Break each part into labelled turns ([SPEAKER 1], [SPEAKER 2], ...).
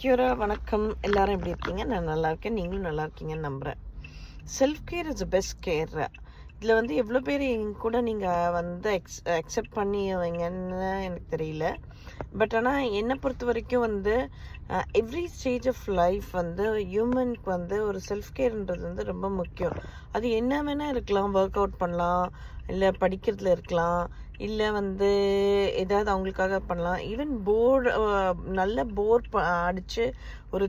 [SPEAKER 1] Cura வணக்கம். எல்லாரும் எப்படி இருக்கீங்க? நான் நல்லா இருக்கேன். நீங்களும் நல்லா இருக்கீங்கன்னு நம்புகிறேன். Self care is best care. இதில் வந்து எவ்வளோ பேர் எங்க கூட நீங்கள் வந்து அக்செப்ட் பண்ணிவீங்கன்னு எனக்கு தெரியல. பட் ஆனால் என்னை பொறுத்த வரைக்கும் வந்து எவ்ரி ஸ்டேஜ் ஆஃப் லைஃப் வந்து ஹியூமனுக்கு வந்து ஒரு செல்ஃப் கேர்ன்றது வந்து ரொம்ப முக்கியம். அது என்ன வேணால் இருக்கலாம். ஒர்க் அவுட் பண்ணலாம், இல்லை படிக்கிறதுல இருக்கலாம், இல்லை வந்து ஏதாவது அவங்களுக்காக பண்ணலாம். ஈவன் நல்ல போர் அடித்து ஒரு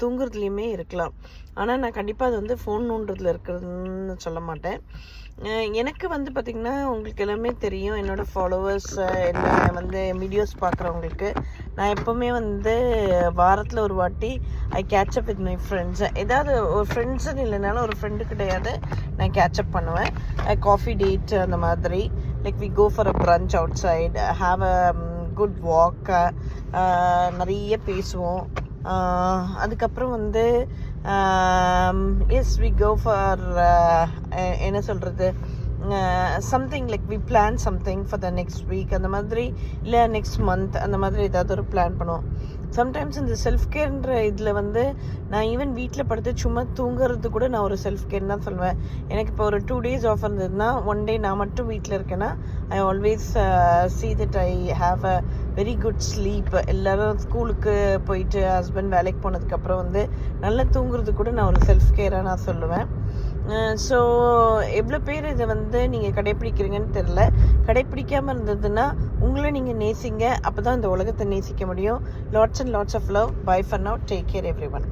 [SPEAKER 1] தூங்குறதுலையுமே இருக்கலாம். ஆனால் நான் கண்டிப்பாக அது வந்து ஃபோன் நோண்டுறதுல இருக்கிறதுன்னு சொல்ல மாட்டேன். எனக்கு வந்து பார்த்திங்கன்னா உங்களுக்கு எல்லாமே தெரியும். என்னோடய ஃபாலோவர்ஸ் எல்லாம் வந்து வீடியோஸ் பார்க்குறவங்களுக்கு நான் எப்போவுமே வந்து வாரத்தில் ஒரு வாட்டி ஐ கேட்சப் வித் மை ஃப்ரெண்ட்ஸ். ஏதாவது ஒரு ஃப்ரெண்ட்ஸுன்னு இல்லைனாலும் ஒரு ஃப்ரெண்டு கிடையாது நான் கேட்சப் பண்ணுவேன். காஃபி டேட் அந்த மாதிரி, like we go for a brunch outside, have a good walk, நிறைய பேசுவோம். அதுக்கப்புறம் வந்து எஸ் வி கோ ஃபார் என்ன சொல்கிறது, something like we plan something for the next week அந்த மாதிரி, இல்லை நெக்ஸ்ட் மந்த் அந்த மாதிரி ஏதாவது ஒரு பிளான் பண்ணுவோம். சம்டைம்ஸ் இந்த செல்ஃப் கேர்ன்ற இதில் வந்து நான் ஈவன் வீட்டில் படுத்து சும்மா தூங்குறது கூட நான் ஒரு செல்ஃப் கேர் தான் சொல்லுவேன். எனக்கு இப்போ ஒரு 2 days ஆஃப் இருந்ததுன்னா, 1 day நான் மட்டும் வீட்டில் இருக்கேன்னா I always see that I have a very good sleep. எல்லோரும் ஸ்கூலுக்கு போயிட்டு ஹஸ்பண்ட் வேலைக்கு போனதுக்கப்புறம் வந்து நல்லா தூங்குறது கூட நான் ஒரு செல்ஃப் கேராக நான் சொல்லுவேன். ஸோ எவ்வளோ பேர் இதை வந்து நீங்கள் கடைப்பிடிக்கிறீங்கன்னு தெரில. கடைப்பிடிக்காமல் இருந்ததுன்னா உங்களை நீங்கள் நேசிங்க. அப்போ தான் இந்த உலகத்தை நேசிக்க முடியும். Lots and lots of love. Bye for now. Take care every one.